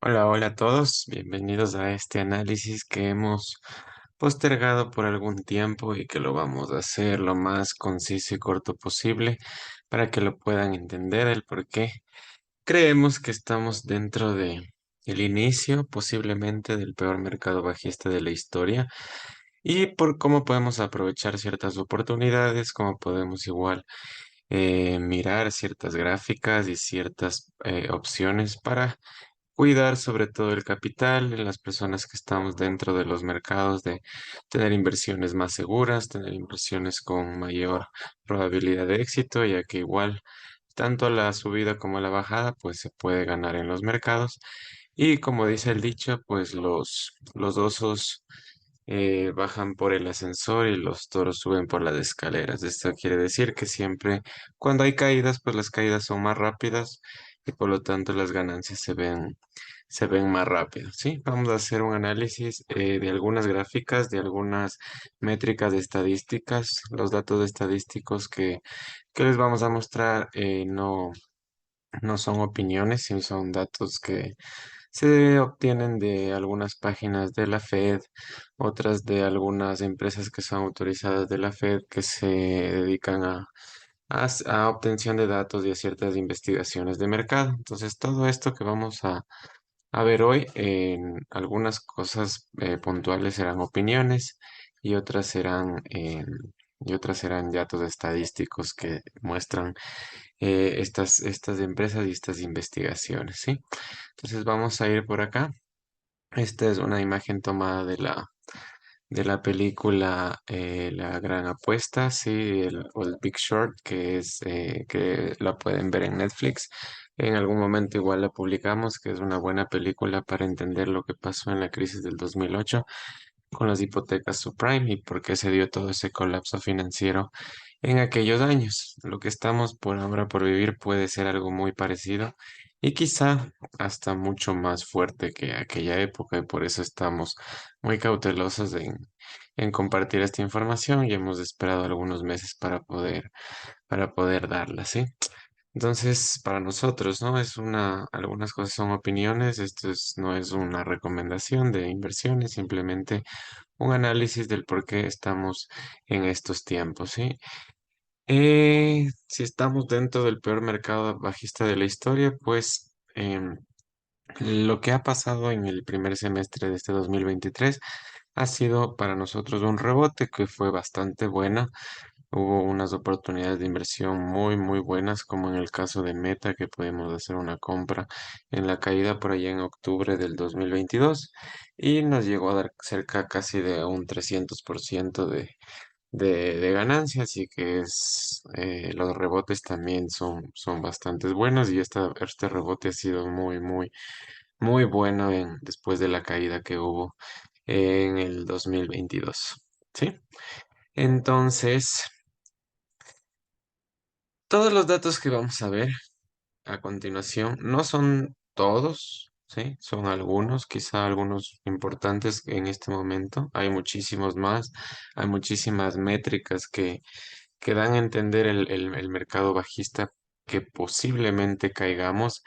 Hola, hola a todos, bienvenidos a este análisis que hemos postergado por algún tiempo y que lo vamos a hacer lo más conciso y corto posible para que lo puedan entender el por qué. Creemos que estamos dentro de el inicio posiblemente del peor mercado bajista de la historia y por cómo podemos aprovechar ciertas oportunidades, cómo podemos igual mirar ciertas gráficas y ciertas opciones para cuidar sobre todo el capital en las personas que estamos dentro de los mercados, de tener inversiones más seguras, tener inversiones con mayor probabilidad de éxito, ya que igual tanto la subida como la bajada pues se puede ganar en los mercados. Y como dice el dicho, pues los osos bajan por el ascensor y los toros suben por las escaleras. Esto quiere decir que siempre cuando hay caídas, pues las caídas son más rápidas y por lo tanto las ganancias se ven más rápido, ¿sí? Vamos a hacer un análisis de algunas gráficas, de algunas métricas de estadísticas. Los datos estadísticos que les vamos a mostrar no son opiniones, sino son datos que se obtienen de algunas páginas de la Fed, otras de algunas empresas que son autorizadas de la Fed que se dedican a obtención de datos y a ciertas investigaciones de mercado. Entonces, todo esto que vamos a ver hoy, en algunas cosas puntuales serán opiniones y otras serán datos estadísticos que muestran estas empresas y estas investigaciones, ¿sí? Entonces vamos a ir por acá. Esta es una imagen tomada de la película La Gran Apuesta, sí, o el Big Short, que la pueden ver en Netflix. En algún momento igual la publicamos, que es una buena película para entender lo que pasó en la crisis del 2008 con las hipotecas subprime y por qué se dio todo ese colapso financiero en aquellos años. Lo que estamos por ahora por vivir puede ser algo muy parecido y quizá hasta mucho más fuerte que aquella época y por eso estamos muy cautelosos en compartir esta información y hemos esperado algunos meses para poder darla, ¿sí? Entonces, para nosotros, ¿no? Algunas cosas son opiniones, no es una recomendación de inversiones, simplemente un análisis del por qué estamos en estos tiempos, ¿sí? Si estamos dentro del peor mercado bajista de la historia, pues lo que ha pasado en el primer semestre de este 2023 ha sido para nosotros un rebote que fue bastante bueno. Hubo unas oportunidades de inversión muy, muy buenas, como en el caso de Meta, que pudimos hacer una compra en la caída por allá en octubre del 2022 y nos llegó a dar cerca casi de un 300% de ganancia, así que los rebotes también son bastante buenos y este rebote ha sido muy, muy, muy bueno después de la caída que hubo en el 2022, ¿sí? Entonces, todos los datos que vamos a ver a continuación no son todos, ¿sí? Son algunos, quizá algunos importantes en este momento. Hay muchísimos más, hay muchísimas métricas que dan a entender el mercado bajista que posiblemente caigamos.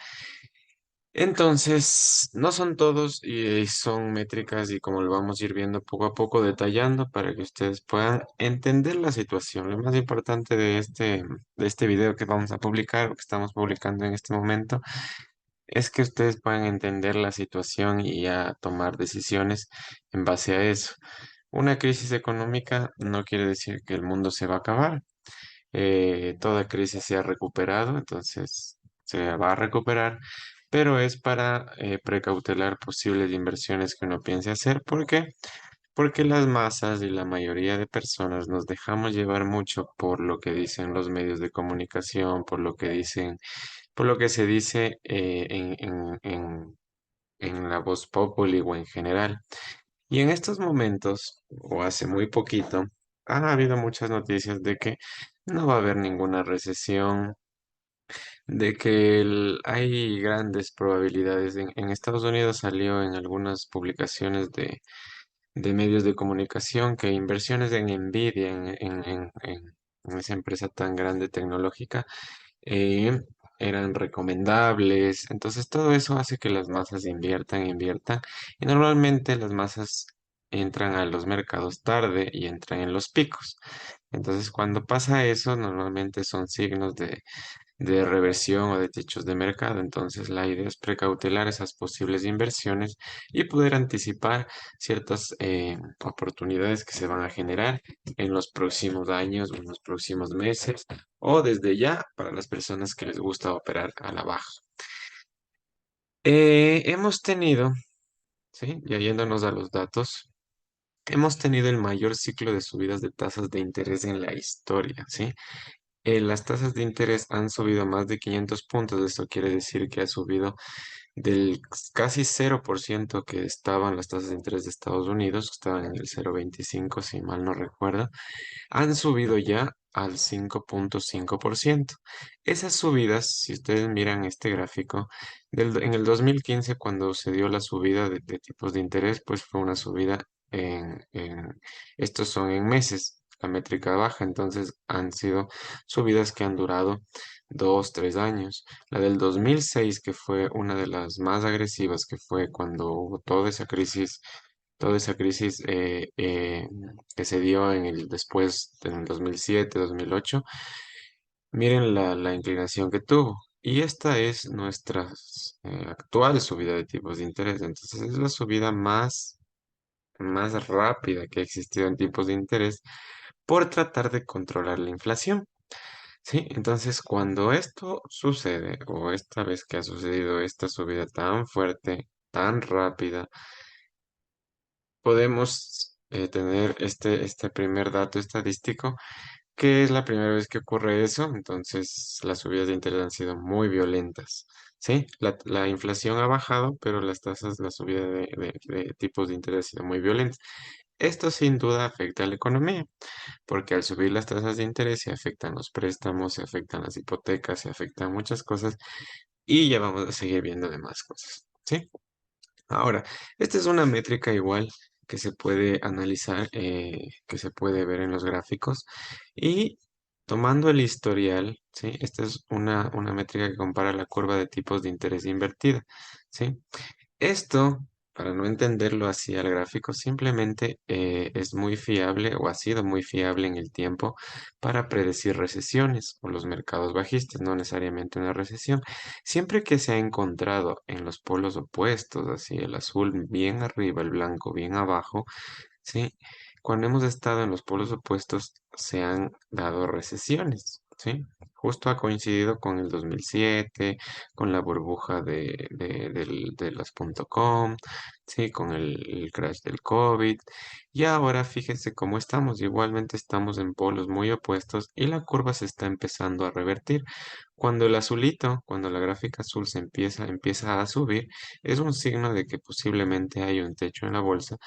Entonces, no son todos y son métricas y como lo vamos a ir viendo poco a poco, detallando para que ustedes puedan entender la situación. Lo más importante de este video que vamos a publicar, o que estamos publicando en este momento, es que ustedes puedan entender la situación y ya tomar decisiones en base a eso. Una crisis económica no quiere decir que el mundo se va a acabar. Toda crisis se ha recuperado, entonces se va a recuperar, pero es para precautelar posibles inversiones que uno piense hacer. ¿Por qué? Porque las masas y la mayoría de personas nos dejamos llevar mucho por lo que dicen los medios de comunicación, por lo que se dice en la voz populi o en general. Y en estos momentos, o hace muy poquito, han habido muchas noticias de que no va a haber ninguna recesión, de que hay grandes probabilidades. En Estados Unidos salió en algunas publicaciones de medios de comunicación que inversiones en Nvidia, en esa empresa tan grande tecnológica, eran recomendables. Entonces todo eso hace que las masas inviertan y normalmente las masas entran a los mercados tarde y entran en los picos. Entonces cuando pasa eso, normalmente son signos de reversión o de techos de mercado. Entonces, la idea es precautelar esas posibles inversiones y poder anticipar ciertas oportunidades que se van a generar en los próximos años o en los próximos meses o desde ya para las personas que les gusta operar a la baja. Hemos tenido, ¿sí? Ya yéndonos a los datos. Hemos tenido el mayor ciclo de subidas de tasas de interés en la historia, ¿sí? Las tasas de interés han subido más de 500 puntos. Esto quiere decir que ha subido del casi 0% que estaban las tasas de interés de Estados Unidos, que estaban en el 0,25 si mal no recuerdo, han subido ya al 5,5%. Esas subidas, si ustedes miran este gráfico, en el 2015 cuando se dio la subida de tipos de interés, pues fue una subida estos son en meses, la métrica baja, entonces han sido subidas que han durado 2, 3 años. La del 2006, que fue una de las más agresivas, que fue cuando hubo toda esa crisis que se dio después, en el 2007, 2008. Miren la inclinación que tuvo. Y esta es nuestra actual subida de tipos de interés. Entonces es la subida más rápida que ha existido en tipos de interés por tratar de controlar la inflación. ¿Sí? Entonces, cuando esto sucede, o esta vez que ha sucedido esta subida tan fuerte, tan rápida, podemos tener este primer dato estadístico, que es la primera vez que ocurre eso. Entonces las subidas de interés han sido muy violentas. Sí, la inflación ha bajado, pero la subida de tipos de interés ha sido muy violenta. Esto sin duda afecta a la economía, porque al subir las tasas de interés se afectan los préstamos, se afectan las hipotecas, se afectan muchas cosas y ya vamos a seguir viendo demás cosas. ¿Sí? Ahora, esta es una métrica igual que se puede analizar, que se puede ver en los gráficos y tomando el historial, ¿sí? Esta es una métrica que compara la curva de tipos de interés invertida, ¿sí? Esto, para no entenderlo así al gráfico, simplemente es muy fiable o ha sido muy fiable en el tiempo para predecir recesiones o los mercados bajistas, no necesariamente una recesión. Siempre que se ha encontrado en los polos opuestos, así el azul bien arriba, el blanco bien abajo, ¿sí? Cuando hemos estado en los polos opuestos se han dado recesiones, ¿sí? Justo ha coincidido con el 2007, con la burbuja de las .com, ¿sí? Con el crash del COVID. Y ahora fíjense cómo estamos. Igualmente estamos en polos muy opuestos y la curva se está empezando a revertir. Cuando el azulito, cuando la gráfica azul empieza a subir, es un signo de que posiblemente hay un techo en la bolsa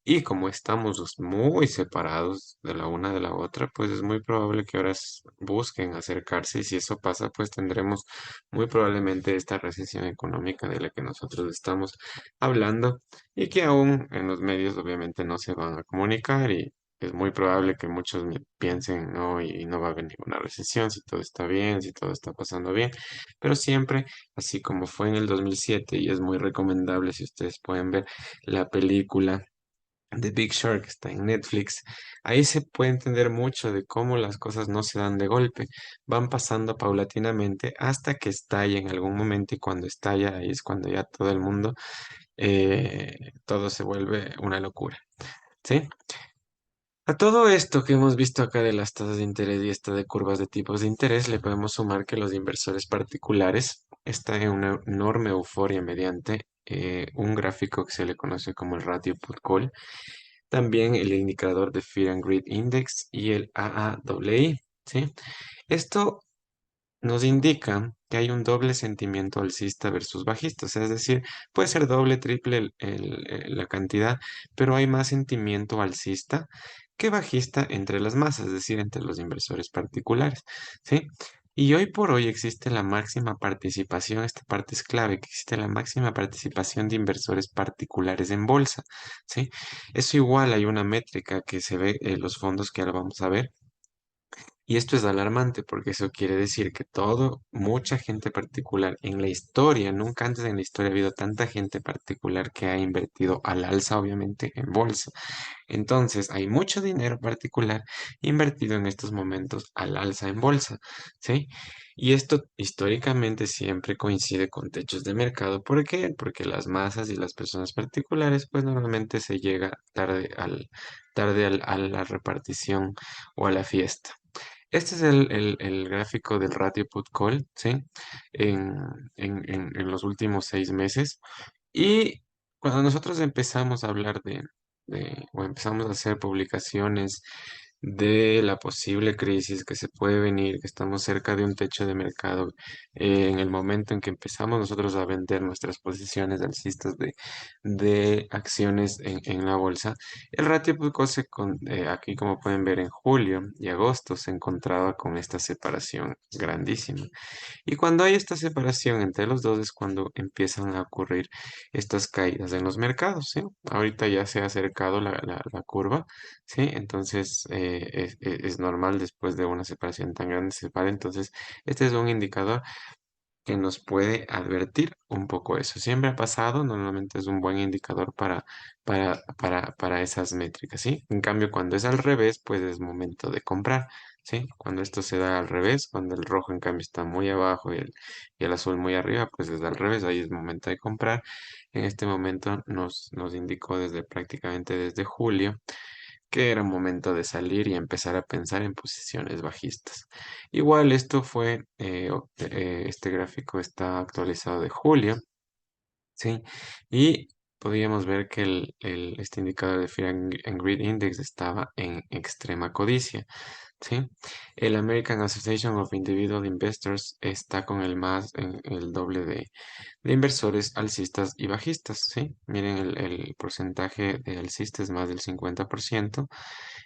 y como estamos muy separados de la una de la otra, pues es muy probable que ahora busquen acercarse y si eso pasa, pues tendremos muy probablemente esta recesión económica de la que nosotros estamos hablando y que aún en los medios obviamente no se van a comunicar y es muy probable que muchos piensen, no, y no va a haber ninguna recesión si todo está bien, si todo está pasando bien, pero siempre, así como fue en el 2007 y es muy recomendable si ustedes pueden ver la película The Big Short, que está en Netflix. Ahí se puede entender mucho de cómo las cosas no se dan de golpe, van pasando paulatinamente hasta que estalla en algún momento y cuando estalla ahí es cuando ya todo el mundo, todo se vuelve una locura. ¿Sí? A todo esto que hemos visto acá de las tasas de interés y esta de curvas de tipos de interés, le podemos sumar que los inversores particulares están en una enorme euforia mediante un gráfico que se le conoce como el ratio put-call, también el indicador de Fear and Greed Index y el AAWI, ¿sí? Esto nos indica que hay un doble sentimiento alcista versus bajista, o sea, es decir, puede ser doble, triple la cantidad, pero hay más sentimiento alcista que bajista entre las masas, es decir, entre los inversores particulares, ¿sí? Y hoy por hoy existe la máxima participación, esta parte es clave, que existe la máxima participación de inversores particulares en bolsa, ¿sí? Eso igual hay una métrica que se ve en los fondos que ahora vamos a ver Y esto es alarmante porque eso quiere decir que mucha gente particular en la historia, nunca antes en la historia ha habido tanta gente particular que ha invertido al alza, obviamente, en bolsa. Entonces, hay mucho dinero particular invertido en estos momentos al alza en bolsa, ¿sí? Y esto históricamente siempre coincide con techos de mercado. ¿Por qué? Porque las masas y las personas particulares, pues normalmente se llega a la repartición o a la fiesta. Este es el gráfico del ratio put-call, ¿sí? En, en los últimos 6 meses. Y cuando nosotros empezamos a hablar o empezamos a hacer publicaciones de la posible crisis que se puede venir, que estamos cerca de un techo de mercado, en el momento en que empezamos nosotros a vender nuestras posiciones alcistas de acciones en la bolsa, el ratio Pulco aquí como pueden ver en julio y agosto se encontraba con esta separación grandísima. Y cuando hay esta separación entre los dos es cuando empiezan a ocurrir estas caídas en los mercados, ¿sí? Ahorita ya se ha acercado la curva, ¿sí? Entonces es normal después de una separación tan grande se separa. Entonces este es un indicador que nos puede advertir un poco eso. Siempre ha pasado, normalmente es un buen indicador para esas métricas, ¿sí? En cambio, cuando es al revés, pues es momento de comprar, ¿sí? Cuando esto se da al revés, cuando el rojo en cambio está muy abajo y el azul muy arriba, pues es al revés, ahí es momento de comprar. En este momento nos indicó prácticamente desde julio que era momento de salir y empezar a pensar en posiciones bajistas. Igual esto este gráfico está actualizado de julio, ¿sí? Y podíamos ver que este indicador de Fear and Greed Index estaba en extrema codicia, ¿sí? El American Association of Individual Investors está con el doble de inversores alcistas y bajistas, ¿sí? Miren, el porcentaje de alcistas es más del 50%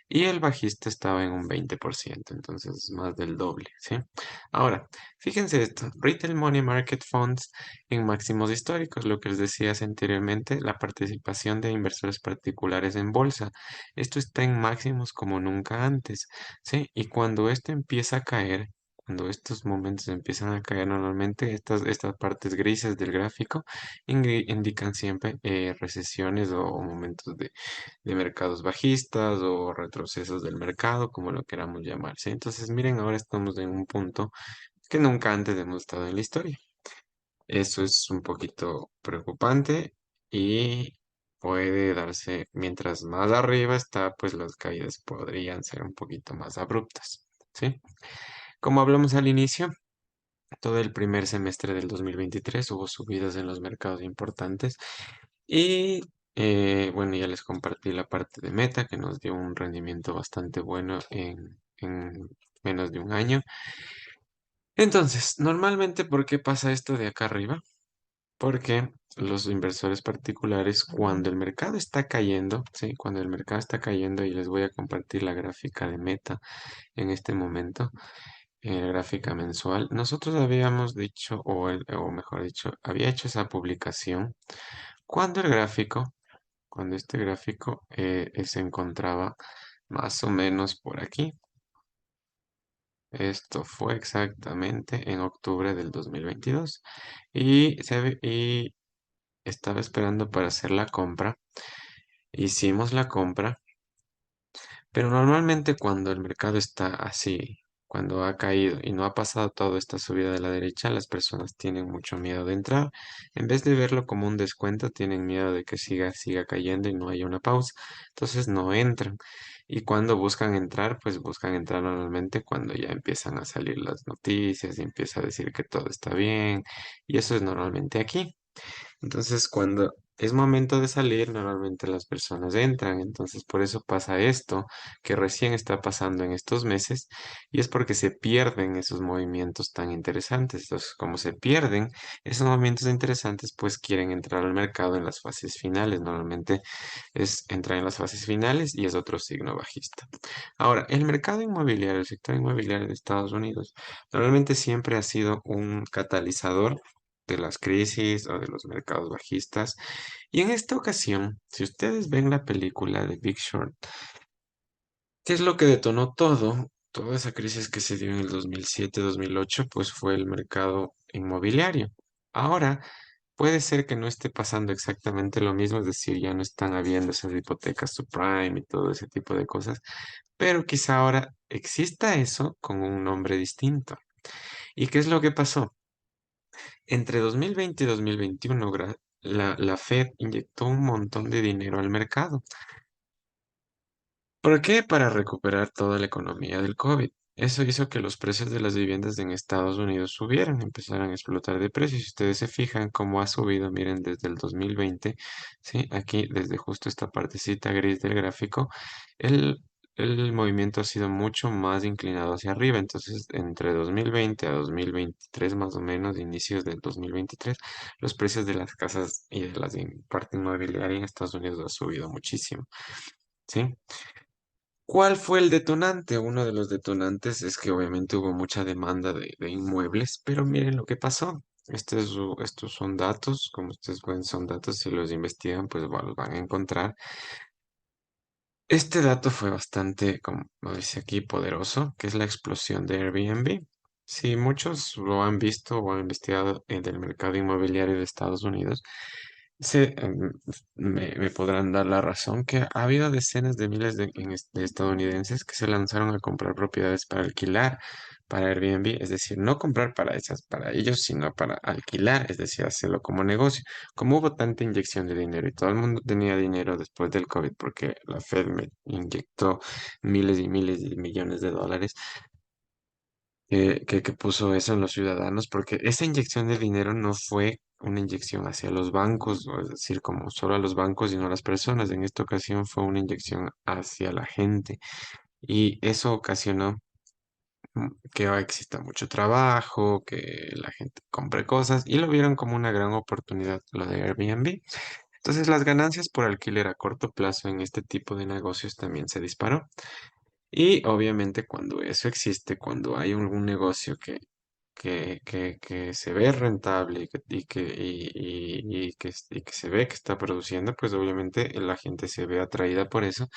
y el bajista estaba en un 20%, entonces más del doble, ¿sí? Ahora, fíjense esto, Retail Money Market Funds en máximos históricos, lo que les decía anteriormente, la participación de inversores particulares en bolsa. Esto está en máximos como nunca antes, ¿sí? Y cuando esto empieza a caer, cuando estos momentos empiezan a caer normalmente, estas partes grises del gráfico indican siempre recesiones o momentos de mercados bajistas o retrocesos del mercado, como lo queramos llamar, ¿sí? Entonces, miren, ahora estamos en un punto que nunca antes hemos estado en la historia. Eso es un poquito preocupante y puede darse, mientras más arriba está, pues las caídas podrían ser un poquito más abruptas, ¿sí? Como hablamos al inicio, todo el primer semestre del 2023 hubo subidas en los mercados importantes y bueno, ya les compartí la parte de Meta que nos dio un rendimiento bastante bueno en menos de un año. Entonces, normalmente, ¿por qué pasa esto de acá arriba? Porque los inversores particulares, cuando el mercado está cayendo, ¿sí? Cuando el mercado está cayendo, y les voy a compartir la gráfica de Meta en este momento, gráfica mensual, nosotros habíamos dicho, o mejor dicho, había hecho esa publicación cuando cuando este gráfico se encontraba más o menos por aquí. Esto fue exactamente en octubre del 2022 y estaba esperando para hacer la compra. Hicimos la compra, pero normalmente cuando el mercado está así, cuando ha caído y no ha pasado toda esta subida de la derecha, las personas tienen mucho miedo de entrar. En vez de verlo como un descuento, tienen miedo de que siga cayendo y no haya una pausa. Entonces no entran. Y cuando buscan entrar, pues buscan entrar normalmente cuando ya empiezan a salir las noticias y empieza a decir que todo está bien. Y eso es normalmente aquí. Entonces, cuando es momento de salir, normalmente las personas entran. Entonces, por eso pasa esto que recién está pasando en estos meses y es porque se pierden esos movimientos tan interesantes. Entonces, como se pierden esos movimientos interesantes, pues quieren entrar al mercado en las fases finales. Normalmente es entrar en las fases finales y es otro signo bajista. Ahora, el mercado inmobiliario, el sector inmobiliario de Estados Unidos, normalmente siempre ha sido un catalizador de las crisis o de los mercados bajistas. Y en esta ocasión, si ustedes ven la película de Big Short, ¿qué es lo que detonó todo? Toda esa crisis que se dio en el 2007-2008, pues fue el mercado inmobiliario. Ahora, puede ser que no esté pasando exactamente lo mismo, es decir, ya no están habiendo esas hipotecas subprime y todo ese tipo de cosas, pero quizá ahora exista eso con un nombre distinto. ¿Y qué es lo que pasó? Entre 2020 y 2021, la Fed inyectó un montón de dinero al mercado. ¿Por qué? Para recuperar toda la economía del COVID. Eso hizo que los precios de las viviendas en Estados Unidos subieran, empezaran a explotar de precios. Si ustedes se fijan cómo ha subido, miren, desde el 2020, ¿sí? Aquí, desde justo esta partecita gris del gráfico, el, el movimiento ha sido mucho más inclinado hacia arriba. Entonces, entre 2020 a 2023, más o menos, inicios del 2023, los precios de las casas y de las parte inmobiliaria en Estados Unidos ha subido muchísimo, ¿sí? ¿Cuál fue el detonante? Uno de los detonantes es que obviamente hubo mucha demanda de inmuebles, pero miren lo que pasó. Estos son datos, como ustedes ven, son datos, si los investigan, pues bueno, los van a encontrar. Este dato fue bastante, como dice aquí, poderoso, que es la explosión de Airbnb. Si muchos lo han visto o han investigado en el mercado inmobiliario de Estados Unidos, me podrán dar la razón que ha habido decenas de miles de estadounidenses que se lanzaron a comprar propiedades para alquilar para Airbnb, es decir, no comprar para ellos, sino para alquilar, es decir, hacerlo como negocio. Como hubo tanta inyección de dinero y todo el mundo tenía dinero después del COVID porque la Fed me inyectó miles y miles de millones de dólares, que puso eso en los ciudadanos, porque esa inyección de dinero no fue una inyección hacia los bancos, o es decir, como solo a los bancos y no a las personas. En esta ocasión fue una inyección hacia la gente y eso ocasionó que ahora exista mucho trabajo, que la gente compre cosas y lo vieron como una gran oportunidad lo de Airbnb. Entonces las ganancias por alquiler a corto plazo en este tipo de negocios también se disparó. Y obviamente cuando eso existe, cuando hay algún negocio que se ve rentable y que se ve que está produciendo, pues obviamente la gente se ve atraída por eso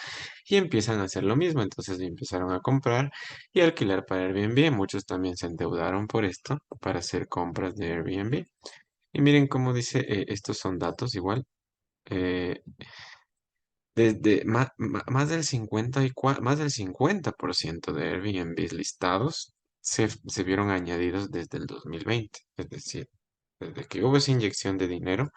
y empiezan a hacer lo mismo. Entonces empezaron a comprar y alquilar para Airbnb. Muchos también se endeudaron por esto, para hacer compras de Airbnb. Y miren cómo dice, estos son datos igual. eh, Desde más del 50% de Airbnb listados se vieron añadidos desde el 2020. Es decir, desde que hubo esa inyección de dinero,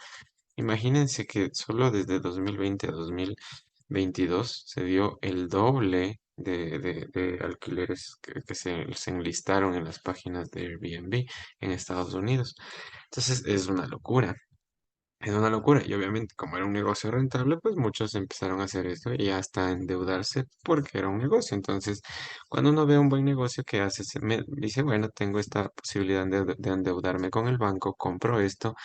imagínense que solo desde 2020 a 2022 se dio el doble de alquileres que se enlistaron en las páginas de Airbnb en Estados Unidos. Entonces es una locura. Es una locura. Y obviamente, como era un negocio rentable, pues muchos empezaron a hacer esto y hasta endeudarse porque era un negocio. Entonces, cuando uno ve un buen negocio que hace, dice, bueno, tengo esta posibilidad de endeudarme con el banco, compro esto.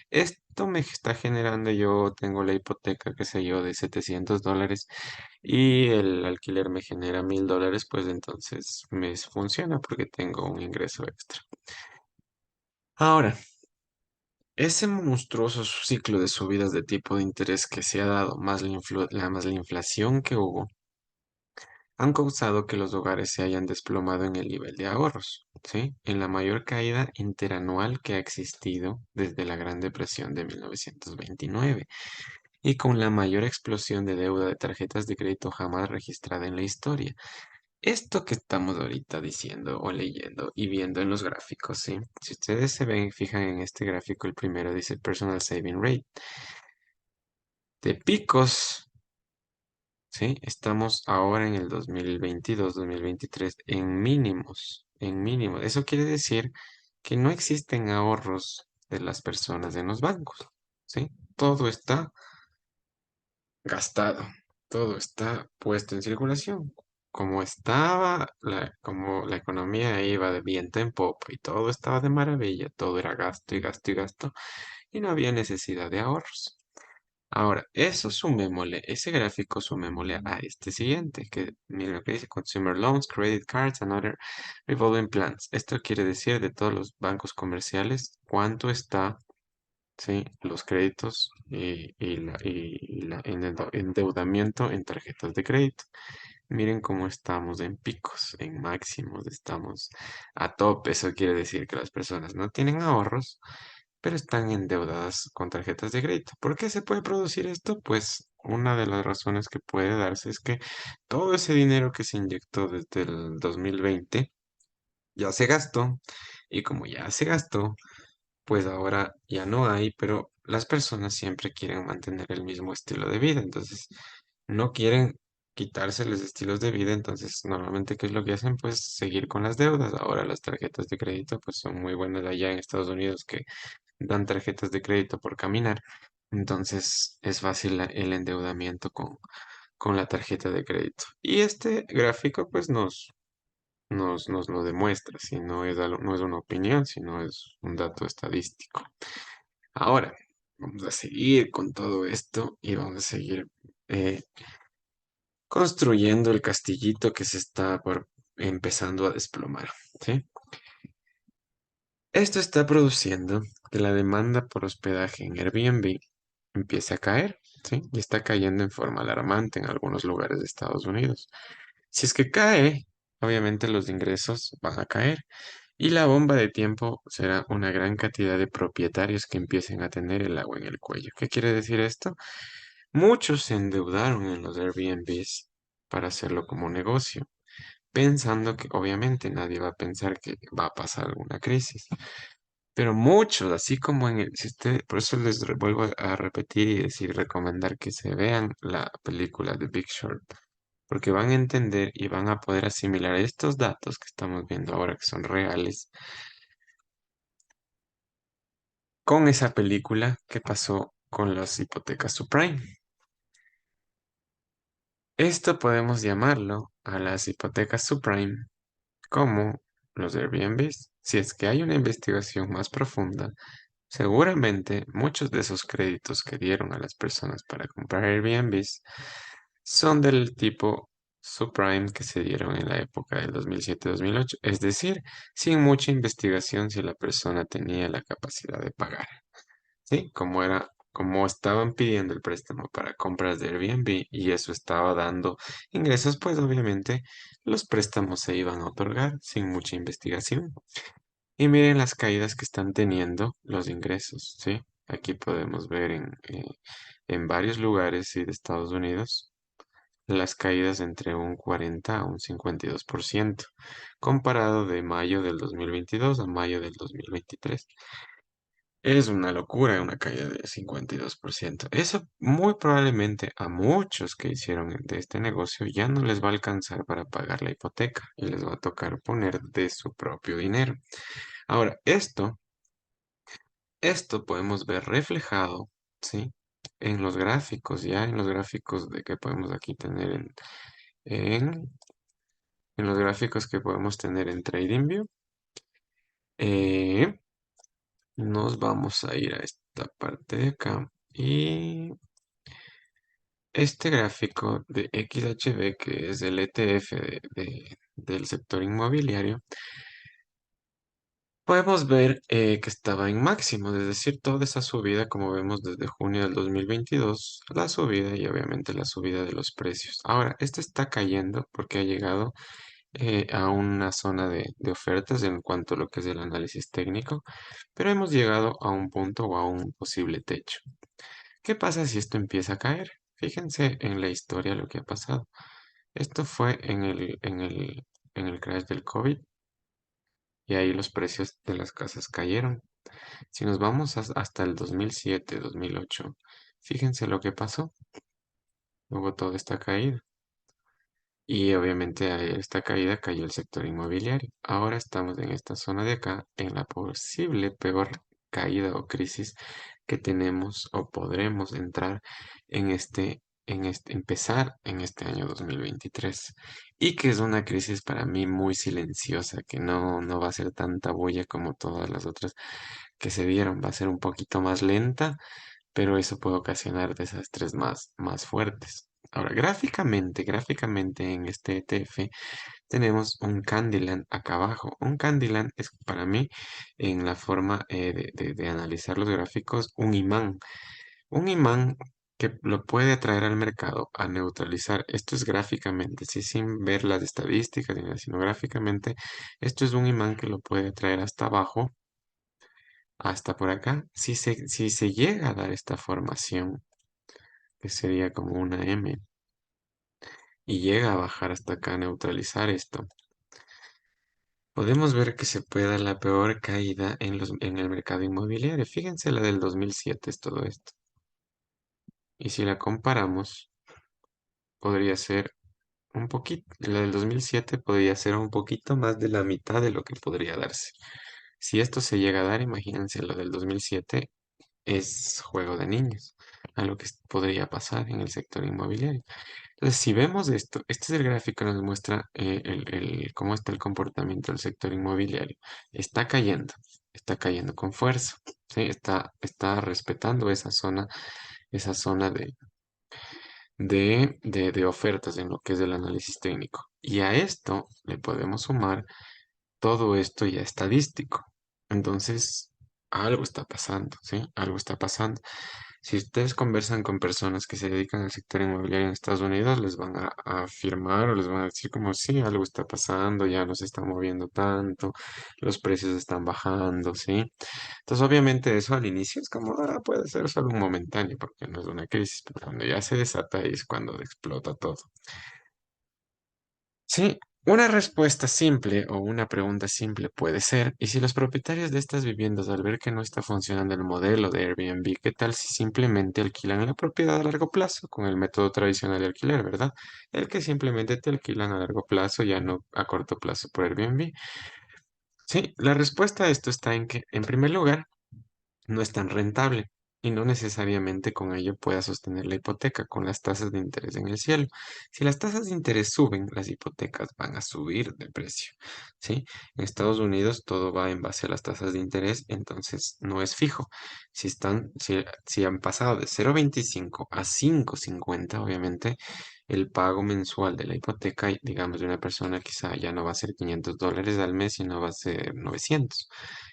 Esto me está generando, yo tengo la hipoteca, qué sé yo, de $700 y el alquiler me genera $1000, pues entonces me funciona porque tengo un ingreso extra. Ahora, ese monstruoso ciclo de subidas de tipo de interés que se ha dado, más la inflación que hubo, han causado que los hogares se hayan desplomado en el nivel de ahorros, ¿sí? En la mayor caída interanual que ha existido desde la Gran Depresión de 1929 y con la mayor explosión de deuda de tarjetas de crédito jamás registrada en la historia. Esto que estamos ahorita diciendo o leyendo y viendo en los gráficos, ¿sí? Si ustedes se ven, fijan en este gráfico, el primero dice Personal Saving Rate. De picos, ¿sí? Estamos ahora en el 2022-2023 en mínimos, en mínimos. Eso quiere decir que no existen ahorros de las personas en los bancos, ¿sí? Todo está gastado, todo está puesto en circulación. Como la economía iba de viento en popa y todo estaba de maravilla, todo era gasto y gasto y gasto, y no había necesidad de ahorros. Ahora, eso sumémosle, ese gráfico sumémosle a este siguiente, que miren lo que dice Consumer Loans, Credit Cards and Other Revolving Plans. Esto quiere decir de todos los bancos comerciales, cuánto está, ¿sí? Los créditos y la endeudamiento en tarjetas de crédito. Miren cómo estamos en picos, en máximos, estamos a tope. Eso quiere decir que las personas no tienen ahorros, pero están endeudadas con tarjetas de crédito. ¿Por qué se puede producir esto? Pues una de las razones que puede darse es que todo ese dinero que se inyectó desde el 2020 ya se gastó, y como ya se gastó, pues ahora ya no hay, pero las personas siempre quieren mantener el mismo estilo de vida, entonces no quieren quitarse los estilos de vida, entonces normalmente ¿qué es lo que hacen? Pues seguir con las deudas. Ahora las tarjetas de crédito pues son muy buenas allá en Estados Unidos, que dan tarjetas de crédito por caminar, entonces es fácil el endeudamiento con la tarjeta de crédito. Y este gráfico pues nos lo demuestra, si no es, no es una opinión, sino es un dato estadístico. Ahora, vamos a seguir con todo esto y vamos a seguir eh, construyendo el castillito que se está empezando a desplomar, ¿sí? Esto está produciendo que la demanda por hospedaje en Airbnb empiece a caer, ¿sí? Y está cayendo en forma alarmante en algunos lugares de Estados Unidos. Si es que cae, obviamente los ingresos van a caer. Y la bomba de tiempo será una gran cantidad de propietarios que empiecen a tener el agua en el cuello. ¿Qué quiere decir esto? Muchos se endeudaron en los Airbnbs para hacerlo como negocio, pensando que obviamente nadie va a pensar que va a pasar alguna crisis. Pero muchos, así como en el, si usted, por eso les vuelvo a repetir y decir, recomendar que se vean la película de Big Short, porque van a entender y van a poder asimilar estos datos que estamos viendo ahora que son reales con esa película que pasó con las hipotecas subprime. Esto podemos llamarlo a las hipotecas subprime como los Airbnbs. Si es que hay una investigación más profunda, seguramente muchos de esos créditos que dieron a las personas para comprar Airbnbs son del tipo subprime que se dieron en la época del 2007-2008, es decir, sin mucha investigación si la persona tenía la capacidad de pagar. Sí, como estaban pidiendo el préstamo para compras de Airbnb y eso estaba dando ingresos, pues obviamente los préstamos se iban a otorgar sin mucha investigación. Y miren las caídas que están teniendo los ingresos, ¿sí? Aquí podemos ver en varios lugares, sí, de Estados Unidos, las caídas entre un 40 a un 52%, comparado de mayo del 2022 a mayo del 2023. Es una locura, una caída del 52%. Eso muy probablemente a muchos que hicieron de este negocio ya no les va a alcanzar para pagar la hipoteca y les va a tocar poner de su propio dinero. Ahora, esto podemos ver reflejado, ¿sí? En los gráficos, ya en los gráficos de que podemos aquí tener en, en los gráficos que podemos tener en TradingView. Eh, Nos vamos a ir a esta parte de acá y este gráfico de XHB, que es el ETF del sector inmobiliario, podemos ver que estaba en máximo, es decir, toda esa subida, como vemos desde junio del 2022, la subida y obviamente la subida de los precios. Ahora, este está cayendo porque ha llegado a una zona de ofertas en cuanto a lo que es el análisis técnico, pero hemos llegado a un punto o a un posible techo. ¿Qué pasa si esto empieza a caer? Fíjense en la historia lo que ha pasado. Esto fue en el crash del COVID y ahí los precios de las casas cayeron. Si nos vamos hasta el 2007, 2008, fíjense lo que pasó. Hubo toda esta caída. Y obviamente a esta caída cayó el sector inmobiliario. Ahora estamos en esta zona de acá, en la posible peor caída o crisis que tenemos o podremos entrar empezar en este año 2023. Y que es una crisis para mí muy silenciosa, que no va a ser tanta bulla como todas las otras que se dieron. Va a ser un poquito más lenta, pero eso puede ocasionar desastres más fuertes. Ahora, gráficamente en este ETF tenemos un Candyland acá abajo. Un Candyland es para mí, en la forma de analizar los gráficos, un imán. Un imán que lo puede atraer al mercado a neutralizar. Esto es gráficamente, sí, sin ver las estadísticas ni nada, sino gráficamente. Esto es un imán que lo puede atraer hasta abajo, hasta por acá. Si se llega a dar esta formación, que sería como una M, y llega a bajar hasta acá, a neutralizar esto, podemos ver que se puede dar la peor caída en el mercado inmobiliario. Fíjense la del 2007 es todo esto. Y si la comparamos, podría ser un poquito, la del 2007 podría ser un poquito más de la mitad de lo que podría darse. Si esto se llega a dar, imagínense, lo del 2007 es juego de niños, a lo que podría pasar en el sector inmobiliario. Entonces, si vemos esto, este es el gráfico que nos muestra cómo está el comportamiento del sector inmobiliario. Está cayendo con fuerza, ¿sí? Está respetando esa zona de ofertas en lo que es el análisis técnico. Y a esto le podemos sumar todo esto ya estadístico. Entonces, algo está pasando, ¿sí? Algo está pasando. Si ustedes conversan con personas que se dedican al sector inmobiliario en Estados Unidos, les van a afirmar o les van a decir como sí, algo está pasando, ya no se está moviendo tanto, los precios están bajando, ¿sí? Entonces, obviamente eso al inicio es como, puede ser solo un momentáneo, porque no es una crisis, pero cuando ya se desata ahí es cuando explota todo. Sí, una respuesta simple o una pregunta simple puede ser, ¿y si los propietarios de estas viviendas al ver que no está funcionando el modelo de Airbnb, qué tal si simplemente alquilan la propiedad a largo plazo con el método tradicional de alquiler, ¿verdad? El que simplemente te alquilan a largo plazo, ya no a corto plazo por Airbnb. Sí, la respuesta a esto está en que, en primer lugar, no es tan rentable y no necesariamente con ello pueda sostener la hipoteca con las tasas de interés en el cielo. Si las tasas de interés suben, las hipotecas van a subir de precio, ¿sí? En Estados Unidos todo va en base a las tasas de interés, entonces no es fijo. Si han pasado de 0,25 a 5,50, obviamente el pago mensual de la hipoteca, digamos, de una persona quizá ya no va a ser $500 al mes, sino va a ser 900.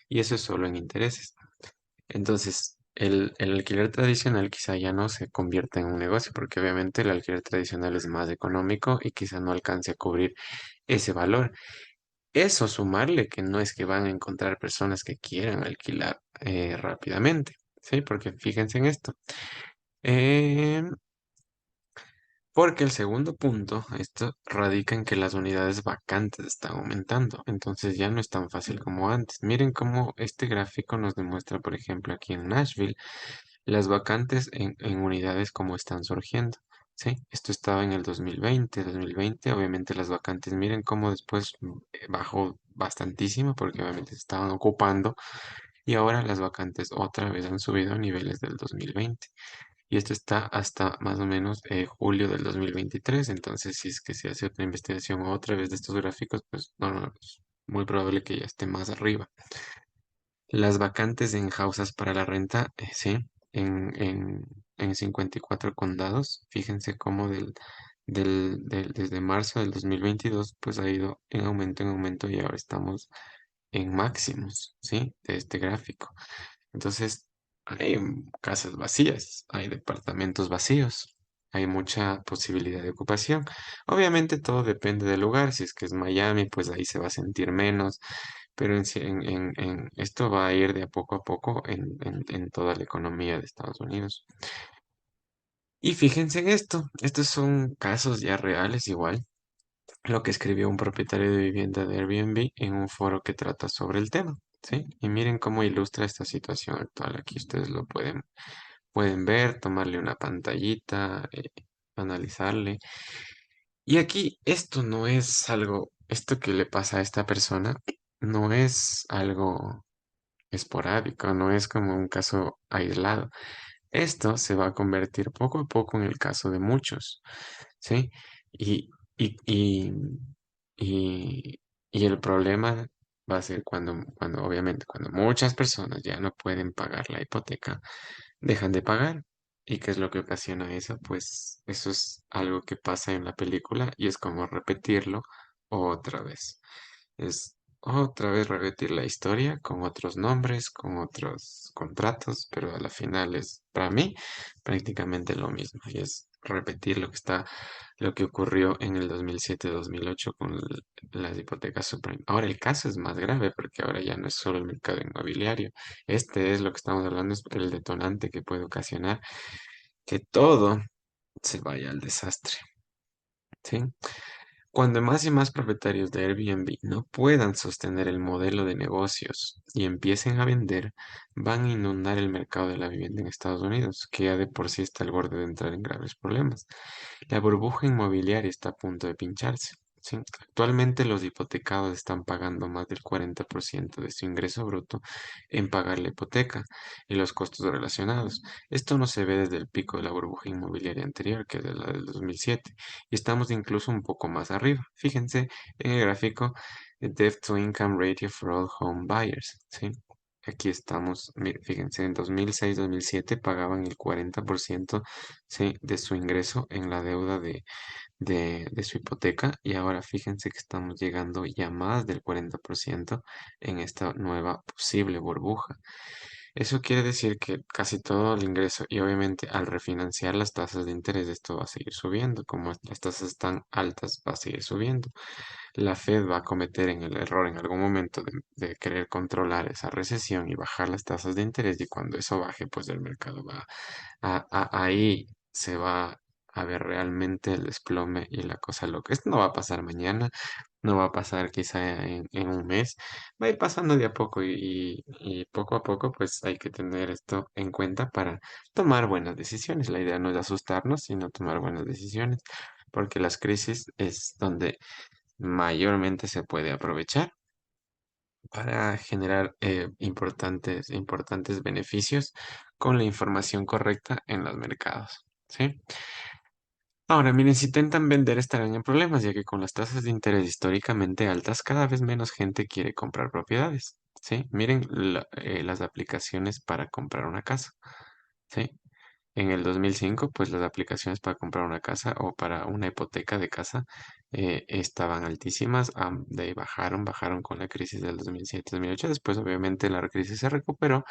Y eso es solo en intereses. Entonces, el alquiler tradicional quizá ya no se convierta en un negocio, porque obviamente el alquiler tradicional es más económico y quizá no alcance a cubrir ese valor. Eso sumarle que no es que van a encontrar personas que quieran alquilar rápidamente, ¿sí? Porque fíjense en esto. Em, Porque el segundo punto, esto radica en que las unidades vacantes están aumentando, entonces ya no es tan fácil como antes. Miren cómo este gráfico nos demuestra, por ejemplo, aquí en Nashville, las vacantes en unidades como están surgiendo. ¿Sí? Esto estaba en el 2020, obviamente las vacantes, miren cómo después bajó bastantísimo porque obviamente se estaban ocupando y ahora las vacantes otra vez han subido a niveles del 2020. Y esto está hasta más o menos julio del 2023. Entonces, si es que se hace otra investigación otra vez de estos gráficos, pues no, es muy probable que ya esté más arriba. Las vacantes en houses para la renta, sí, en 54 condados. Fíjense cómo desde marzo del 2022 pues ha ido en aumento y ahora estamos en máximos, ¿sí? De este gráfico. Entonces, hay casas vacías, hay departamentos vacíos, hay mucha posibilidad de ocupación. Obviamente todo depende del lugar, si es que es Miami, pues ahí se va a sentir menos, pero esto va a ir de a poco en toda la economía de Estados Unidos. Y fíjense en esto, estos son casos ya reales igual, lo que escribió un propietario de vivienda de Airbnb en un foro que trata sobre el tema, ¿sí? Y miren cómo ilustra esta situación actual. Aquí ustedes lo pueden ver, tomarle una pantallita, analizarle. Y aquí esto no es algo, esto que le pasa a esta persona no es algo esporádico, no es como un caso aislado. Esto se va a convertir poco a poco en el caso de muchos, ¿sí? Y, y, y, y el problema va a ser obviamente, cuando muchas personas ya no pueden pagar la hipoteca, dejan de pagar. ¿Y qué es lo que ocasiona eso? Pues eso es algo que pasa en la película y es como repetirlo otra vez. Es otra vez repetir la historia con otros nombres, con otros contratos, pero a la final es, para mí, prácticamente lo mismo. Y es repetir lo que ocurrió en el 2007-2008 con las hipotecas subprime. Ahora el caso es más grave porque ahora ya no es solo el mercado inmobiliario. Este es lo que estamos hablando, es el detonante que puede ocasionar que todo se vaya al desastre. ¿Sí? Cuando más y más propietarios de Airbnb no puedan sostener el modelo de negocios y empiecen a vender, van a inundar el mercado de la vivienda en Estados Unidos, que ya de por sí está al borde de entrar en graves problemas. La burbuja inmobiliaria está a punto de pincharse. Sí, actualmente los hipotecados están pagando más del 40% de su ingreso bruto en pagar la hipoteca y los costos relacionados. Esto no se ve desde el pico de la burbuja inmobiliaria anterior, que es de la del 2007, y estamos incluso un poco más arriba. Fíjense en el gráfico Debt to Income Ratio for All Home Buyers. ¿Sí? Aquí estamos, fíjense, en 2006-2007 pagaban el 40%, ¿sí?, de su ingreso en la deuda de su hipoteca, y ahora fíjense que estamos llegando ya más del 40% en esta nueva posible burbuja. Eso quiere decir que casi todo el ingreso, y obviamente al refinanciar las tasas de interés, esto va a seguir subiendo. Como las tasas están altas, va a seguir subiendo. La Fed va a cometer en el error en algún momento de querer controlar esa recesión y bajar las tasas de interés, y cuando eso baje, pues el mercado va ahí se va a ver realmente el desplome y la cosa loca. Esto no va a pasar mañana, no va a pasar quizá en un mes, va a ir pasando de a poco, y poco a poco pues hay que tener esto en cuenta para tomar buenas decisiones. La idea no es asustarnos, sino tomar buenas decisiones, porque las crisis es donde mayormente se puede aprovechar para generar importantes beneficios con la información correcta en los mercados. ¿Sí? Ahora, miren, si intentan vender estarán en problemas, ya que con las tasas de interés históricamente altas, cada vez menos gente quiere comprar propiedades. ¿Sí? Miren las aplicaciones para comprar una casa. ¿Sí? En el 2005, pues las aplicaciones para comprar una casa o para una hipoteca de casa estaban altísimas. De ahí bajaron con la crisis del 2007-2008. Después, obviamente, la crisis se recuperó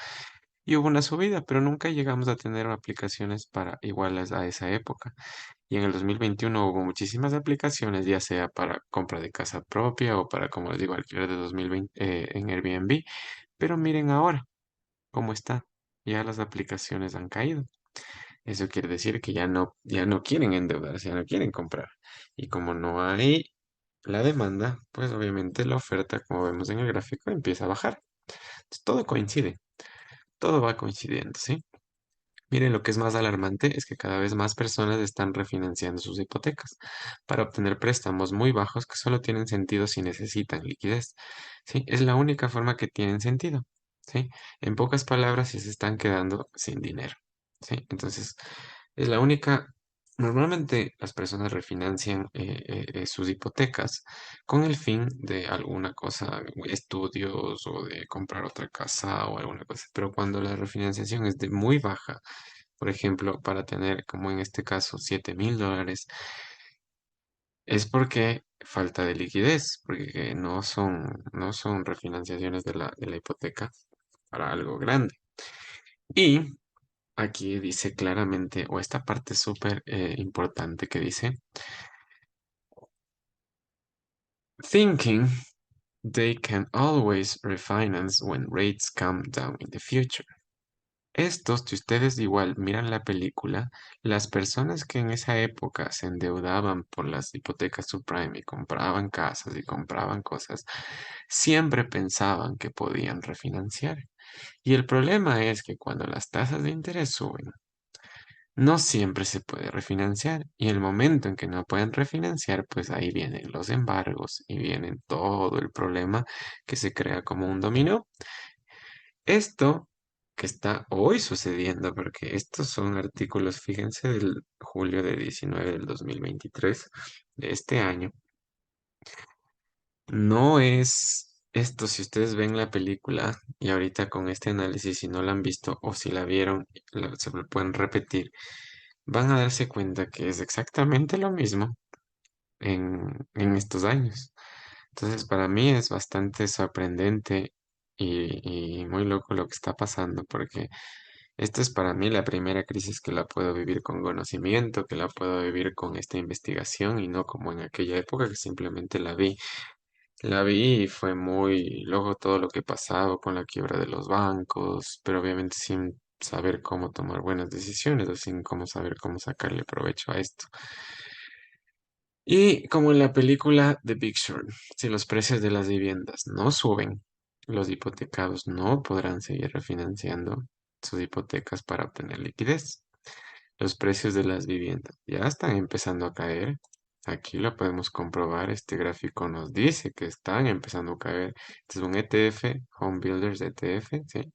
y hubo una subida, pero nunca llegamos a tener aplicaciones para iguales a esa época. Y en el 2021 hubo muchísimas aplicaciones, ya sea para compra de casa propia o para, como les digo, alquiler de 2020 en Airbnb. Pero miren ahora cómo está. Ya las aplicaciones han caído. Eso quiere decir que ya no quieren endeudarse, ya no quieren comprar. Y como no hay la demanda, pues obviamente la oferta, como vemos en el gráfico, empieza a bajar. Entonces, todo coincide, todo va coincidiendo, ¿sí? Miren, lo que es más alarmante es que cada vez más personas están refinanciando sus hipotecas para obtener préstamos muy bajos que solo tienen sentido si necesitan liquidez. ¿Sí? Es la única forma que tienen sentido. ¿Sí? En pocas palabras, si se están quedando sin dinero. ¿Sí? Entonces, es la única. Normalmente las personas refinancian sus hipotecas con el fin de alguna cosa, estudios o de comprar otra casa o alguna cosa. Pero cuando la refinanciación es de muy baja, por ejemplo, para tener, como en este caso, $7,000, es porque falta de liquidez, porque no son refinanciaciones de la hipoteca para algo grande. Y aquí dice claramente, o esta parte súper importante que dice, thinking they can always refinance when rates come down in the future. Estos, si ustedes igual miran la película, las personas que en esa época se endeudaban por las hipotecas subprime y compraban casas y compraban cosas, siempre pensaban que podían refinanciar. Y el problema es que cuando las tasas de interés suben, no siempre se puede refinanciar. Y el momento en que no pueden refinanciar, pues ahí vienen los embargos y vienen todo el problema que se crea como un dominó. Esto que está hoy sucediendo, porque estos son artículos, fíjense, del julio de 19 del 2023 de este año, no es esto. Si ustedes ven la película y ahorita con este análisis, si no la han visto o si la vieron, se lo pueden repetir, van a darse cuenta que es exactamente lo mismo en estos años. Entonces, para mí es bastante sorprendente y muy loco lo que está pasando, porque esta es para mí la primera crisis que la puedo vivir con conocimiento, que la puedo vivir con esta investigación y no como en aquella época que simplemente la vi. La vi y fue muy loco todo lo que pasaba con la quiebra de los bancos, pero obviamente sin saber cómo tomar buenas decisiones o sin cómo saber cómo sacarle provecho a esto. Y como en la película The Big Short, si los precios de las viviendas no suben, los hipotecados no podrán seguir refinanciando sus hipotecas para obtener liquidez. Los precios de las viviendas ya están empezando a caer. Aquí lo podemos comprobar. Este gráfico nos dice que están empezando a caer. Este es un ETF, Home Builders ETF, ¿sí?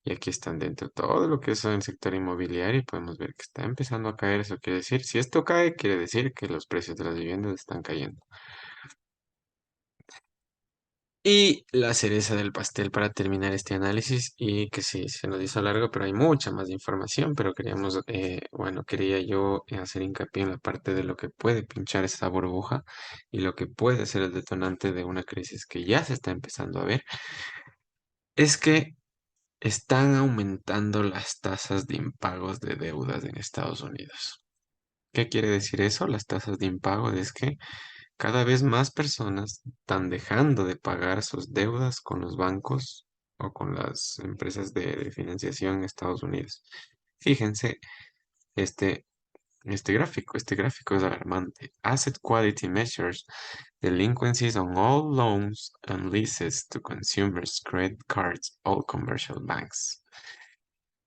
Y aquí están dentro todo lo que es el sector inmobiliario y podemos ver que está empezando a caer. Eso quiere decir, si esto cae, quiere decir que los precios de las viviendas están cayendo. Y la cereza del pastel para terminar este análisis y que sí, se nos hizo largo, pero hay mucha más información, pero queríamos, bueno, quería yo hacer hincapié en la parte de lo que puede pinchar esta burbuja y lo que puede ser el detonante de una crisis que ya se está empezando a ver, es que están aumentando las tasas de impagos de deudas en Estados Unidos. ¿Qué quiere decir eso? Las tasas de impago es que cada vez más personas están dejando de pagar sus deudas con los bancos o con las empresas de financiación en Estados Unidos. Fíjense este, este gráfico es alarmante. Asset quality measures delinquencies on all loans and leases to consumers, credit cards, all commercial banks.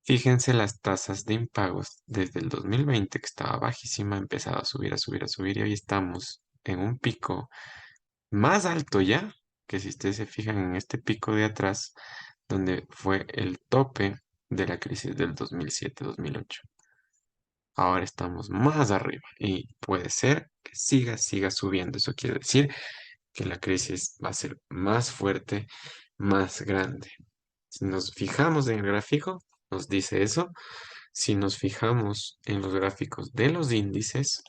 Fíjense las tasas de impagos desde el 2020 que estaba bajísima, ha empezado a subir, a subir, a subir y hoy estamos en un pico más alto ya, que si ustedes se fijan en este pico de atrás, donde fue el tope de la crisis del 2007-2008. Ahora estamos más arriba y puede ser que siga subiendo. Eso quiere decir que la crisis va a ser más fuerte, más grande. Si nos fijamos en el gráfico, nos dice eso. Si nos fijamos en los gráficos de los índices,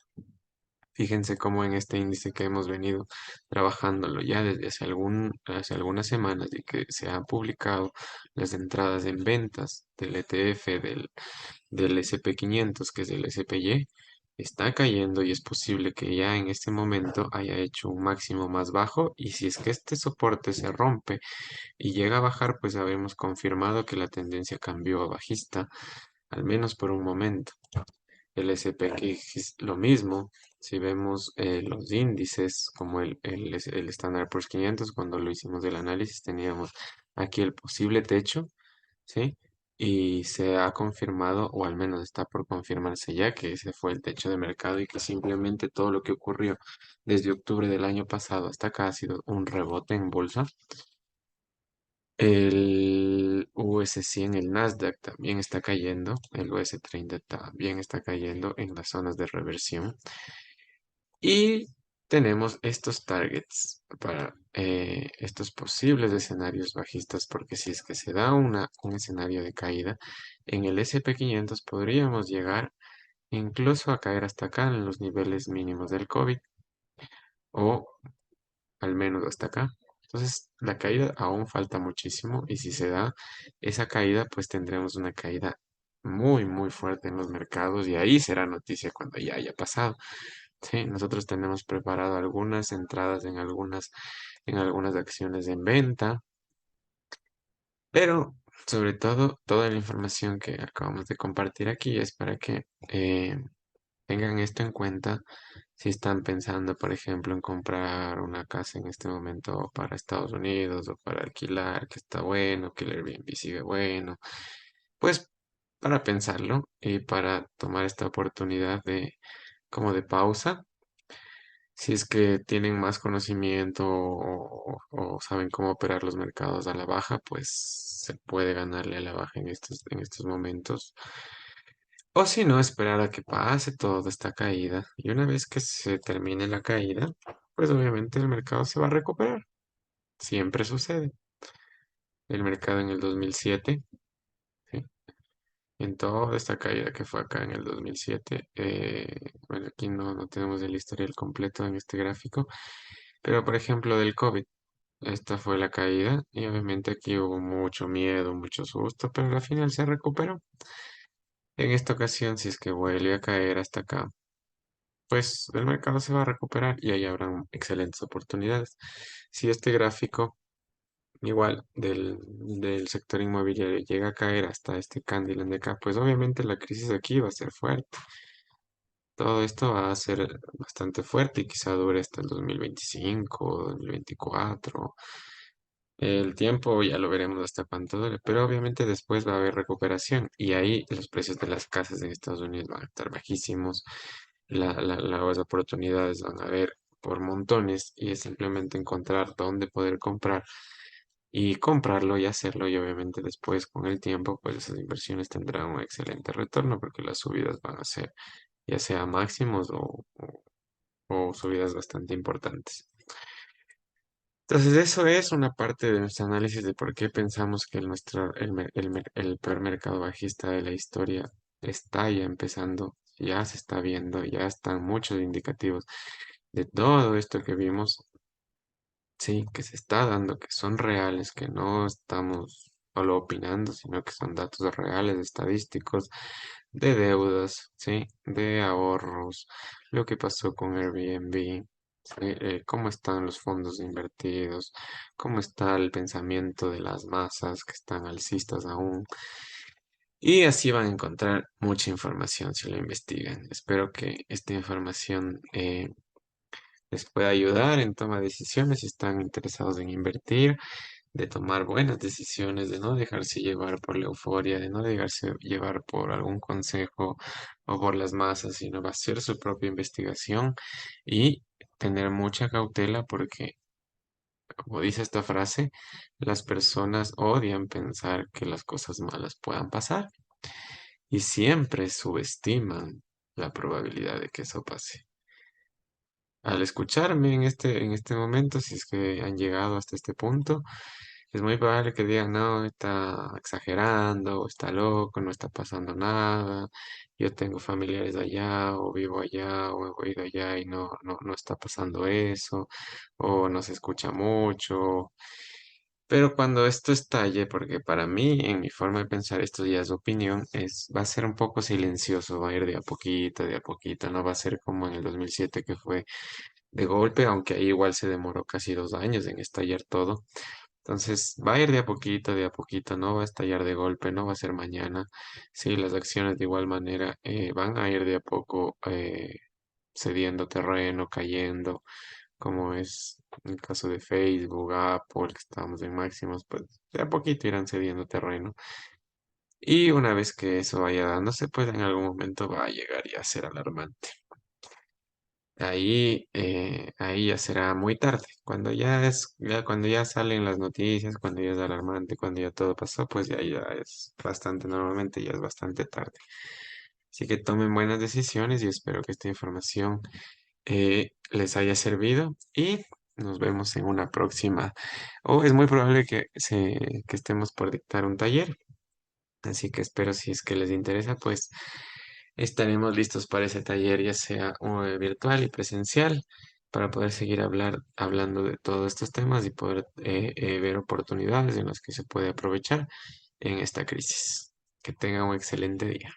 fíjense cómo en este índice que hemos venido trabajándolo ya desde hace algunas semanas y que se han publicado las entradas en ventas del ETF, del SP500, que es el SPY, está cayendo y es posible que ya en este momento haya hecho un máximo más bajo y si es que este soporte se rompe y llega a bajar, pues habremos confirmado que la tendencia cambió a bajista, al menos por un momento. El SP que es lo mismo, si vemos los índices como el Standard Poor's 500, cuando lo hicimos del análisis teníamos aquí el posible techo, ¿sí? Y se ha confirmado, o al menos está por confirmarse ya, que ese fue el techo de mercado y que simplemente todo lo que ocurrió desde octubre del año pasado hasta acá ha sido un rebote en bolsa. El US 100, el Nasdaq también está cayendo, el US 30 también está cayendo en las zonas de reversión. Y tenemos estos targets para estos posibles escenarios bajistas, porque si es que se da un escenario de caída, en el SP500 podríamos llegar incluso a caer hasta acá en los niveles mínimos del COVID o al menos hasta acá. Entonces, la caída aún falta muchísimo y si se da esa caída, pues tendremos una caída muy, muy fuerte en los mercados y ahí será noticia cuando ya haya pasado. Sí, nosotros tenemos preparado algunas entradas en algunas acciones en venta, pero sobre todo, toda la información que acabamos de compartir aquí es para que tengan esto en cuenta si están pensando, por ejemplo, en comprar una casa en este momento para Estados Unidos o para alquilar, que está bueno, que el Airbnb sigue bueno, pues para pensarlo y para tomar esta oportunidad de como de pausa. Si es que tienen más conocimiento o saben cómo operar los mercados a la baja, pues se puede ganarle a la baja en estos momentos. O si no, esperar a que pase toda esta caída. Y una vez que se termine la caída, pues obviamente el mercado se va a recuperar. Siempre sucede. El mercado en el 2007, ¿sí? En toda esta caída que fue acá en el 2007, bueno, aquí no tenemos el historial completo en este gráfico, Pero, por ejemplo, del COVID, esta fue la caída y obviamente aquí hubo mucho miedo, mucho susto, pero al final se recuperó. En esta ocasión, si es que vuelve a caer hasta acá, pues el mercado se va a recuperar y ahí habrán excelentes oportunidades. Si este gráfico igual del sector inmobiliario llega a caer hasta este Candyland de acá, pues obviamente la crisis aquí va a ser fuerte. Todo esto va a ser bastante fuerte y quizá dure hasta el 2025, 2024. El tiempo ya lo veremos hasta cuánto dure, pero obviamente después va a haber recuperación y ahí los precios de las casas en Estados Unidos van a estar bajísimos, las oportunidades van a haber por montones y es simplemente encontrar dónde poder comprar y comprarlo y hacerlo y obviamente después con el tiempo pues esas inversiones tendrán un excelente retorno porque las subidas van a ser ya sea máximos o subidas bastante importantes. Entonces, eso es una parte de nuestro análisis de por qué pensamos que el peor mercado bajista de la historia está ya empezando, ya se está viendo, ya están muchos indicativos de todo esto que vimos, sí, que se está dando, que son reales, que no estamos solo opinando, sino que son datos reales, estadísticos, de deudas, sí, de ahorros, lo que pasó con Airbnb, sí, cómo están los fondos invertidos, cómo está el pensamiento de las masas que están alcistas aún. Y así van a encontrar mucha información si lo investigan. Espero que esta información les pueda ayudar en toma de decisiones si están interesados en invertir, de tomar buenas decisiones, de no dejarse llevar por la euforia, de no dejarse llevar por algún consejo o por las masas, sino va a hacer su propia investigación y tener mucha cautela porque, como dice esta frase, las personas odian pensar que las cosas malas puedan pasar y siempre subestiman la probabilidad de que eso pase. Al escucharme en este momento, si es que han llegado hasta este punto, es muy probable que digan, no, está exagerando, o está loco, no está pasando nada, yo tengo familiares allá, o vivo allá, o he ido allá y no está pasando eso, o no se escucha mucho. Pero cuando esto estalle, porque para mí, en mi forma de pensar, esto ya es opinión, va a ser un poco silencioso, va a ir de a poquito, no va a ser como en el 2007 que fue de golpe, aunque ahí igual se demoró casi 2 años en estallar todo. Entonces va a ir de a poquito, no va a estallar de golpe, no va a ser mañana. Sí, las acciones de igual manera van a ir de a poco cediendo terreno, cayendo, como es el caso de Facebook, Apple, que estamos en máximos, pues de a poquito irán cediendo terreno. Y una vez que eso vaya dándose, pues en algún momento va a llegar ya a ser alarmante. Ahí ya será muy tarde. Cuando ya salen las noticias, cuando ya es alarmante, cuando ya todo pasó, pues ya es bastante, normalmente ya es bastante tarde. Así que tomen buenas decisiones y espero que esta información les haya servido y nos vemos en una próxima. O es muy probable que estemos por dictar un taller. Así que espero si es que les interesa, pues estaremos listos para ese taller, ya sea virtual y presencial, para poder seguir hablando de todos estos temas y poder ver oportunidades en las que se puede aprovechar en esta crisis. Que tengan un excelente día.